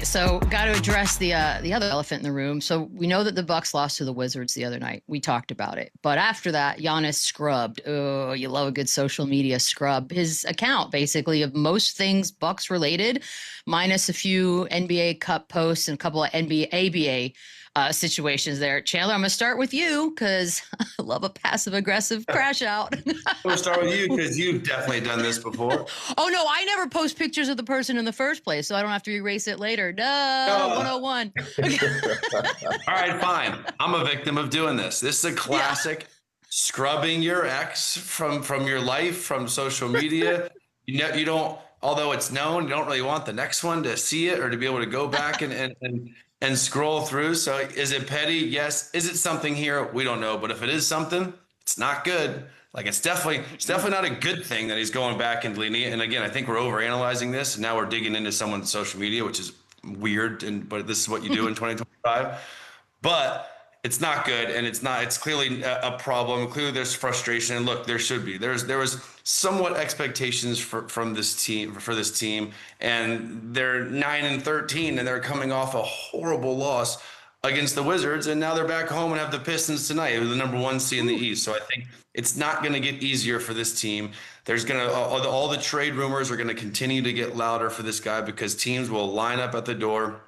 So got to address the other elephant in the room. So we know that the Bucks lost to the Wizards the other night. We talked about it. But after that, Giannis scrubbed. Oh, you love a good social media scrub. His account basically of most things Bucks related, minus a few NBA Cup posts and a couple of NBA ABA situations there. Chandler, I'm going to start with you because I love a passive aggressive crash out. We'll start with you because you've definitely done this before. Oh, no, I never post pictures of the person in the first place, so I don't have to erase it later. No, 101. All right, fine. I'm a victim of doing this. This is a classic scrubbing your ex from your life, from social media. You don't, although it's known, you don't really want the next one to see it or to be able to go back and scroll through. So is it petty? Yes. Is it something here? We don't know. But if it is something, it's not good. Like it's definitely not a good thing that he's going back and deleting it. And again, I think we're overanalyzing this. And now we're digging into someone's social media, which is weird. But this is what you do in 2025. But it's not good, and it's clearly a problem. Clearly there's frustration, and look, there was somewhat expectations for this team, and they're 9-13, and they're coming off a horrible loss against the Wizards, and now they're back home and have the Pistons tonight. It was the number 1 seed in the East. So I think it's not going to get easier for this team. There's all the trade rumors are going to continue to get louder for this guy because teams will line up at the door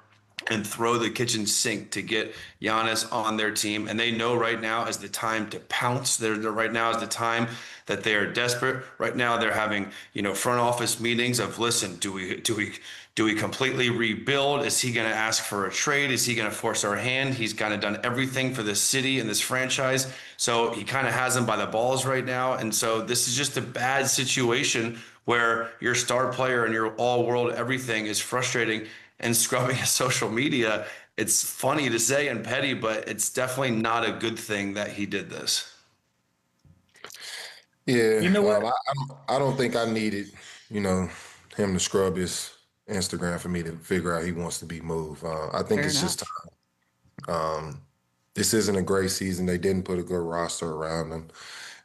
and throw the kitchen sink to get Giannis on their team. And they know right now is the time to pounce. Right now is the time that they are desperate. Right now they're having, front office meetings of, listen, do we completely rebuild? Is he going to ask for a trade? Is he going to force our hand? He's kind of done everything for this city and this franchise. So he kind of has them by the balls right now. And so this is just a bad situation where your star player and your all world everything is frustrating and scrubbing his social media. It's funny to say and petty, but it's definitely not a good thing that he did this. Yeah, you know what? I don't think I needed, him to scrub his Instagram for me to figure out he wants to be moved. I think it's just time. This isn't a great season. They didn't put a good roster around them.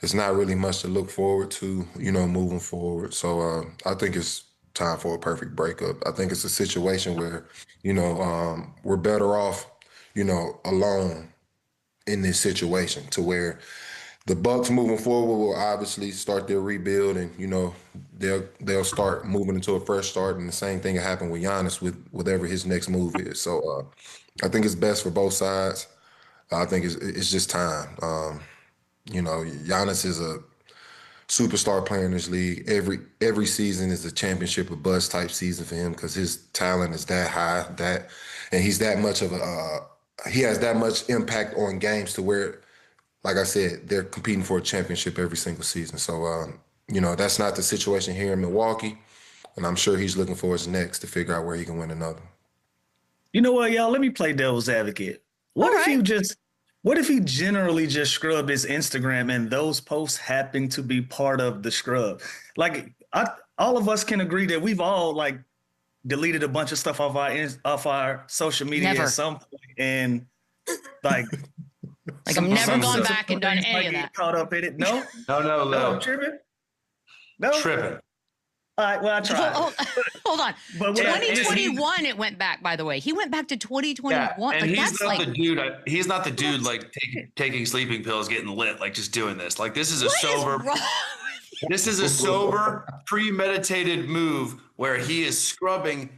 It's not really much to look forward to, moving forward. So I think it's time for a perfect breakup. I think it's a situation where, we're better off, alone in this situation to where the Bucks moving forward will obviously start their rebuild and, they'll start moving into a fresh start. And the same thing will happen with Giannis with whatever his next move is. So I think it's best for both sides. I think it's just time. Giannis is a superstar player in this league. Every season is a championship or bust type season for him because his talent is that high, and he's that much of he has that much impact on games to where, like I said, they're competing for a championship every single season. So, that's not the situation here in Milwaukee, and I'm sure he's looking for his next to figure out where he can win another. You know what, y'all? Let me play devil's advocate. What if he generally just scrubbed his Instagram and those posts happen to be part of the scrub? Like, all of us can agree that we've all deleted a bunch of stuff off our social media at some point, and I'm never gone back and done any of that. Caught up in it? No. No. Tripping. No. Tripping. All right, well, I tried. Hold on. But 2021, it went back, by the way. He went back to 2021. Yeah, and he's not the dude taking sleeping pills, getting lit, just doing this. This is a sober, premeditated move where he is scrubbing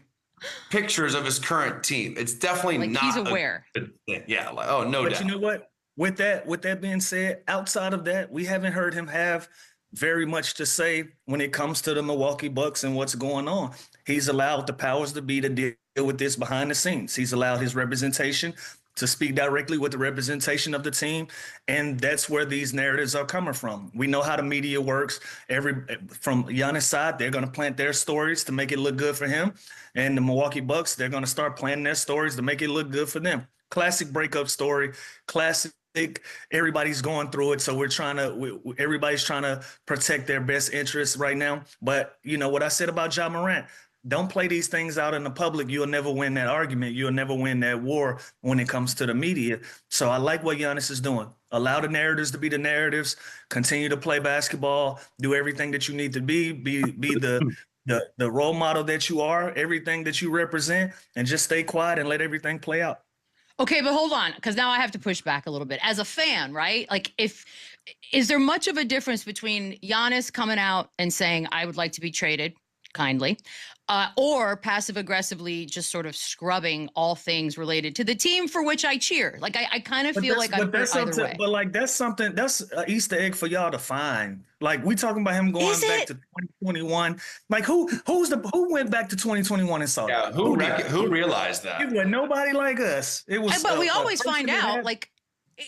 pictures of his current team. It's definitely not. He's aware. Yeah. No doubt. But you know what? With that being said, outside of that, we haven't heard him have very much to say when it comes to the Milwaukee Bucks and what's going on. He's allowed the powers to be to deal with this behind the scenes. He's allowed his representation to speak directly with the representation of the team. And that's where these narratives are coming from. We know how the media works. From Giannis' side, they're going to plant their stories to make it look good for him. And the Milwaukee Bucks, they're going to start planting their stories to make it look good for them. Classic breakup story, classic. Everybody's going through it, so everybody's trying to protect their best interests right now. But what I said about Ja Morant, don't play these things out in the public. You'll never win that argument. You'll never win that war when it comes to the media. So I like what Giannis is doing. Allow the narratives to be the narratives. Continue to play basketball. Do everything that you need to be the the role model that you are, everything that you represent, and just stay quiet and let everything play out. Okay, but hold on, because now I have to push back a little bit. As a fan, right? Like, is there much of a difference between Giannis coming out and saying, I would like to be traded, kindly, or passive aggressively just sort of scrubbing all things related to the team for which I cheer? Like, I kind of feel like I'm hurt either way. But like that's something that's an Easter egg for y'all to find. Like we talking about him going back to 2021. Like who went back to 2021 and saw that? Yeah, who realized that? It was nobody like us. It was. But we always find out. Like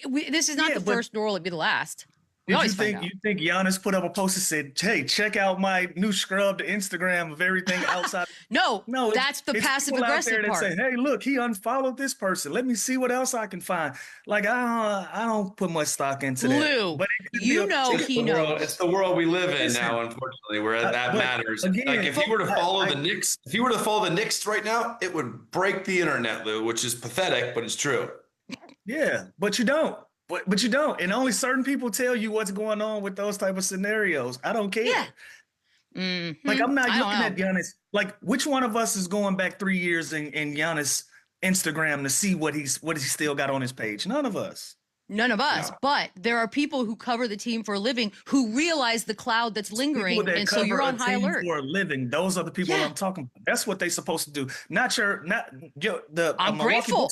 this is not the first, nor will it be the last. You think Giannis put up a post and said, "Hey, check out my new scrubbed Instagram of everything outside"? No, that's the passive aggressive part. Say, "Hey, look, he unfollowed this person. Let me see what else I can find." Like I don't put much stock into that. Lou, but he knows. It's the world we live in now. Unfortunately, where that matters. Again, like if he were to follow the Knicks, right now, it would break the internet, Lou, which is pathetic, but it's true. Yeah, but you don't. But you don't, and only certain people tell you what's going on with those type of scenarios. I don't care. Yeah. Mm-hmm. Like I'm not looking at Giannis. Like which one of us is going back 3 years in Giannis Instagram to see what he's still got on his page? None of us. None of us. No. But there are people who cover the team for a living who realize the cloud that's lingering, and so you're on high alert. For a living, those are the people I'm talking about. That's what they're supposed to do. I'm grateful.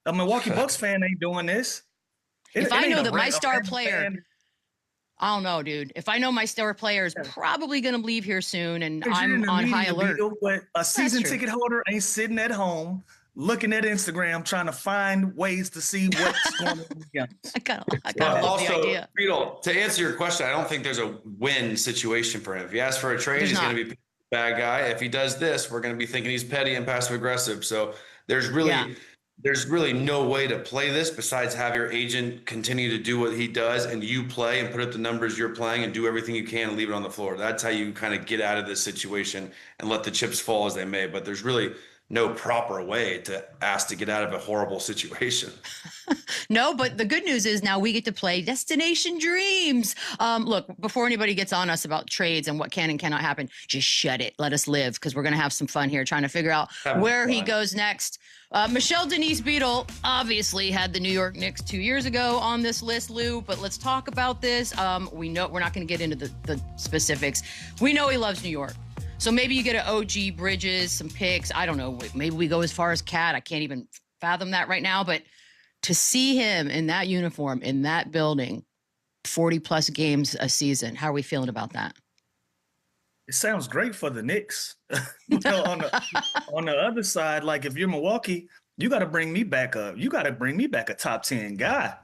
A Milwaukee Bucks fan ain't doing this. If I know that my star player, I don't know, dude. If I know my star player is probably going to leave here soon and I'm on high alert. But a season ticket holder ain't sitting at home looking at Instagram trying to find ways to see what's going on. I kind of love the idea. To answer your question, I don't think there's a win situation for him. If he asks for a trade, he's going to be a bad guy. If he does this, we're going to be thinking he's petty and passive aggressive. So there's really no way to play this besides have your agent continue to do what he does and you play and put up the numbers you're playing and do everything you can and leave it on the floor. That's how you kind of get out of this situation and let the chips fall as they may. But there's really no proper way to ask to get out of a horrible situation. No, but the good news is now we get to play Destination Dreams. Look, before anybody gets on us about trades and what can and cannot happen, just shut it. Let us live, because we're going to have some fun here trying to figure out where he goes next. Michelle Denise Beadle obviously had the New York Knicks 2 years ago on this list, Lou, but let's talk about this. We know we're not going to get into the specifics. We know he loves New York. So maybe you get an OG Bridges, some picks. I don't know. Maybe we go as far as Cat. I can't even fathom that right now. But to see him in that uniform, in that building, 40-plus games a season, how are we feeling about that? It sounds great for the Knicks. On the other side, like if you're Milwaukee, you got to bring me back up. You got to bring me back a top 10 guy.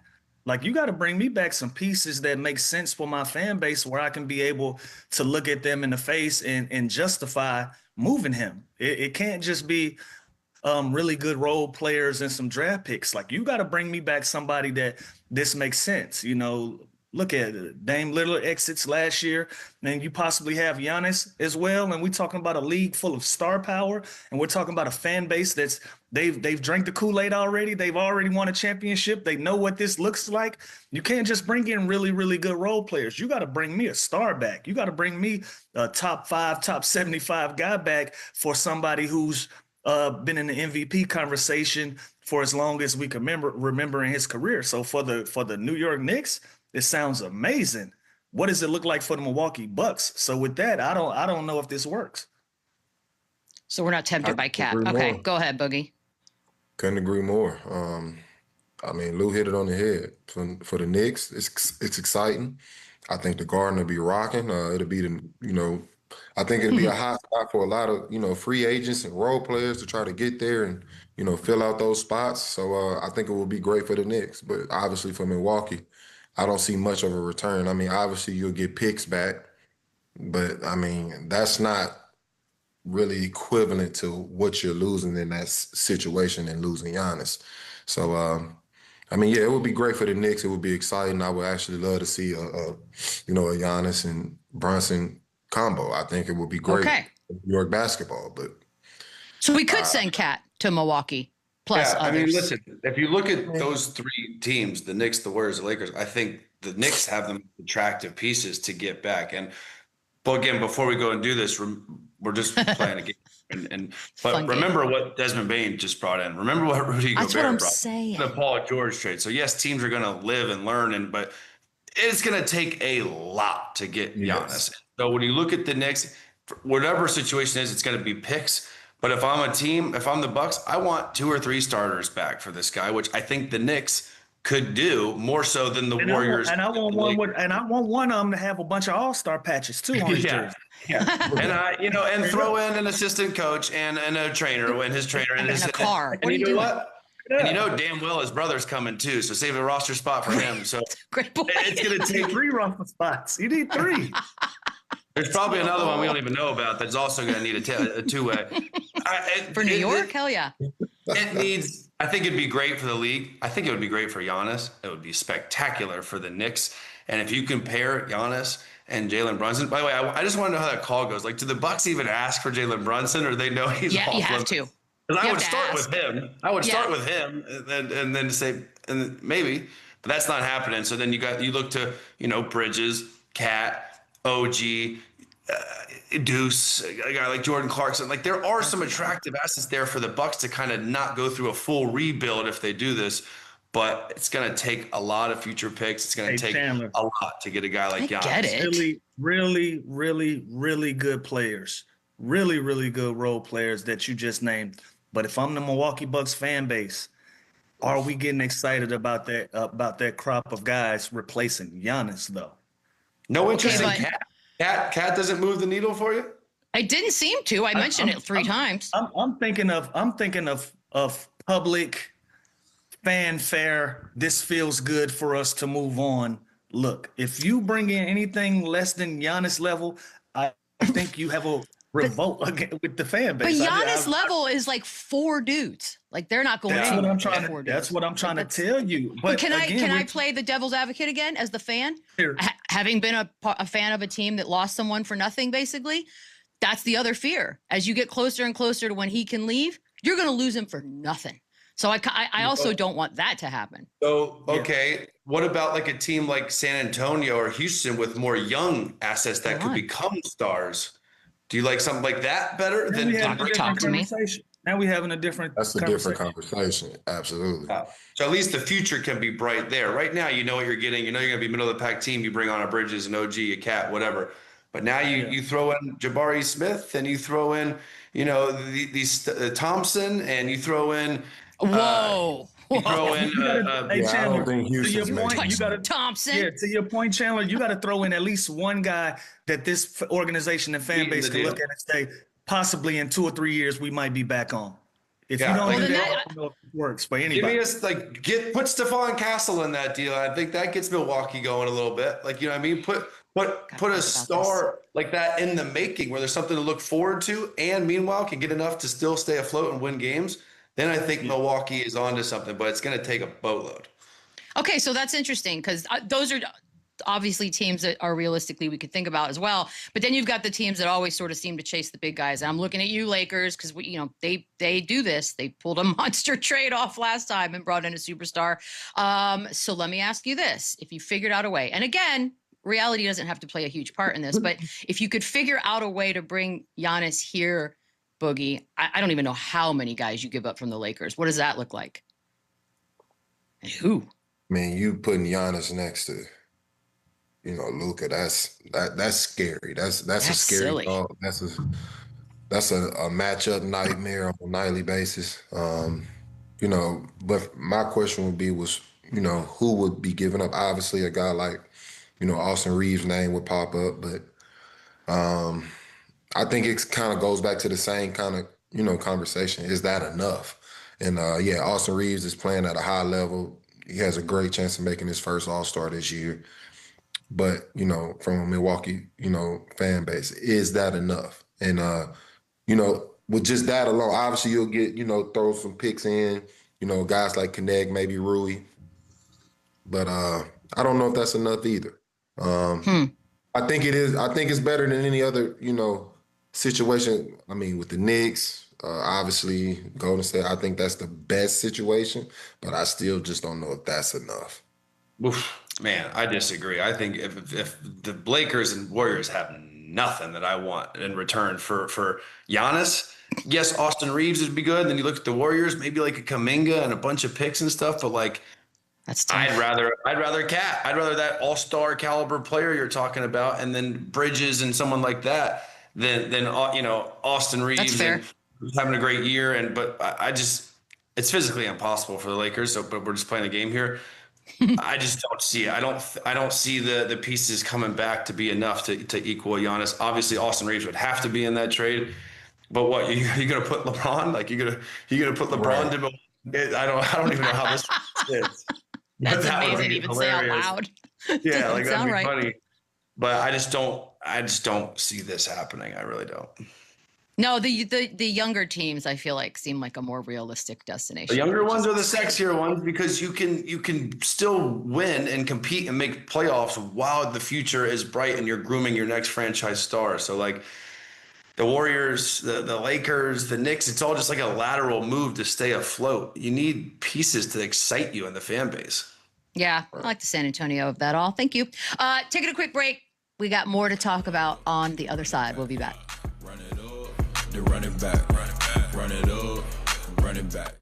Like you got to bring me back some pieces that make sense for my fan base where I can be able to look at them in the face and justify moving him. It can't just be really good role players and some draft picks. Like you got to bring me back somebody that this makes sense. You know, look at it. Dame Lillard exits last year, and you possibly have Giannis as well. And we're talking about a league full of star power, and we're talking about a fan base that's they've drank the Kool-Aid already. They've already won a championship. They know what this looks like. You can't just bring in really, really good role players. You got to bring me a star back. You got to bring me a top 5, top 75 guy back for somebody who's been in the MVP conversation for as long as we can remember in his career. So for the New York Knicks, it sounds amazing. What does it look like for the Milwaukee Bucks? So with that, I don't know if this works. So we're not tempted by Cat. Okay, go ahead, Boogie. Couldn't agree more. I mean, Lou hit it on the head. For the Knicks, it's exciting. I think the Garden will be rocking. It'll be I think it'll be a hot spot for a lot of, free agents and role players to try to get there and, fill out those spots. So I think it will be great for the Knicks. But obviously for Milwaukee, I don't see much of a return. I mean, obviously you'll get picks back, but I mean, that's not really equivalent to what you're losing in that situation and losing Giannis. So, I mean, yeah, it would be great for the Knicks. It would be exciting. I would actually love to see a Giannis and Brunson combo. I think it would be great for New York basketball. But so we could send Cat to Milwaukee. Plus others. I mean, listen, if you look at those three teams, the Knicks, the Warriors, the Lakers, I think the Knicks have them attractive pieces to get back. But again, before we go and do this, We're just playing a game. But Fun remember game. what Desmond Bain just brought in. Remember what Rudy That's what I'm Gobert brought. saying. The Paul George trade. So yes, teams are going to live and learn, but it's going to take a lot to get Giannis. Yes. So when you look at the Knicks, whatever situation is, it's going to be picks. But if I'm a team, if I'm the Bucks, I want 2 or 3 starters back for this guy, which I think the Knicks could do more so than the Warriors. I want one of them to have a bunch of all-star patches too on his jersey. Yeah. And throw in an assistant coach and a trainer when his trainer and a car. And you know what? Yeah. And damn well his brother's coming too, so save a roster spot for him. So great point. It's going to take 3 roster spots. You need 3. There's probably another one we don't even know about that's also going to need a 2-way. For New York? Hell yeah. It needs – I think it'd be great for the league. I think it would be great for Giannis. It would be spectacular for the Knicks. And if you compare Giannis and Jalen Brunson – by the way, I just want to know how that call goes. Like, do the Bucks even ask for Jalen Brunson, or they know he's off limits? You have to. Because I would start with him. Start with him and then say – and maybe. But that's not happening. So then you look to, Bridges, Cat – OG, Deuce, a guy like Jordan Clarkson. Like, there are some attractive assets there for the Bucks to kind of not go through a full rebuild if they do this. But it's going to take a lot of future picks. It's going to take Chandler, a lot to get a guy like Giannis. Get it. Really, really, really, really good players. Really, really good role players that you just named. But if I'm the Milwaukee Bucks fan base, are we getting excited about that crop of guys replacing Giannis, though? No interest in Cat. Cat doesn't move the needle for you? I didn't seem to. I mentioned it 3 times. I'm thinking of public fanfare. This feels good for us to move on. Look, if you bring in anything less than Giannis level, I think you have a revolt with the fan base. But Giannis level is like 4 dudes. Like, they're not going anywhere. That's what I'm trying to tell you. But can I play the devil's advocate again as the fan? Having been a fan of a team that lost someone for nothing, basically, that's the other fear. As you get closer and closer to when he can leave, you're going to lose him for nothing. So I also don't want that to happen. So, okay, what about like a team like San Antonio or Houston with more young assets that could become stars? Do you like something like that better than talk to me? Now we're having a different That's a different conversation. Absolutely. So at least the future can be bright there. Right now, you know what you're getting. You know you're going to be middle of the pack team. You bring on a Bridges, an OG, a Cat, whatever. But now you throw in Jabari Smith, and you throw in, these Thompson, and you throw in Whoa. You throw in I don't think Houston's Thompson. Yeah, to your point, Chandler, you got to throw in at least one guy that this organization and fan base can look at and say, possibly in 2 or 3 years, we might be back on. If you don't do that, I don't know if it works for anybody. Put Stephon Castle in that deal. I think that gets Milwaukee going a little bit. Like, I mean, put a star like that in the making where there's something to look forward to, and meanwhile can get enough to still stay afloat and win games. Then I think Milwaukee is onto something, but it's going to take a boatload. Okay, so that's interesting because those are obviously teams that are realistically we could think about as well. But then you've got the teams that always sort of seem to chase the big guys. And I'm looking at you, Lakers, because they do this. They pulled a monster trade off last time and brought in a superstar. So let me ask you this: if you figured out a way, and again, reality doesn't have to play a huge part in this, but if you could figure out a way to bring Giannis here, Boogie, I don't even know how many guys you give up from the Lakers. What does that look like? And who? Man, you putting Giannis next to, Luka. That's scary. That's a scary dog. That's a matchup nightmare on a nightly basis. But my question would be who would be giving up? Obviously, a guy like Austin Reeves' name would pop up, but I think it kind of goes back to the same kind of, conversation. Is that enough? And Austin Reeves is playing at a high level. He has a great chance of making his first All-Star this year. But, from a Milwaukee, fan base, is that enough? And, with just that alone, obviously you'll get, throw some picks in, guys like Connect, maybe Rui. But I don't know if that's enough either. I think it is. I think it's better than any other, situation. I mean, with the Knicks, obviously Golden State, I think that's the best situation, but I still just don't know if that's enough. Oof, man, I disagree. I think if the Lakers and Warriors have nothing that I want in return for Giannis. Yes, Austin Reeves would be good. And then you look at the Warriors, maybe like a Kuminga and a bunch of picks and stuff. But like, that's tough. I'd rather Cat. I'd rather that all-star caliber player you're talking about, and then Bridges and someone like that than you know, Austin Reeves. That's fair. And having a great year, but I just, it's physically impossible for the Lakers. So, but we're just playing a game here. I just don't see it. I don't see the pieces coming back to be enough to equal Giannis. Obviously, Austin Reeves would have to be in that trade. But what, you gonna put LeBron? Like you gonna put LeBron to? I don't even know how this is. That's amazing to even say out loud. Yeah, like that'd be right. funny. But I just don't see this happening. I really don't. No, the younger teams I feel like seem like a more realistic destination. The younger ones are the sexier ones because you can still win and compete and make playoffs while the future is bright and you're grooming your next franchise star. So like the Warriors, the Lakers, the Knicks, it's all just like a lateral move to stay afloat. You need pieces to excite you in the fan base. Yeah, I like the San Antonio of that all. Thank you. Taking a quick break. We got more to talk about on the other side. We'll be back. Run it up, then run it back. Run it up, run it back.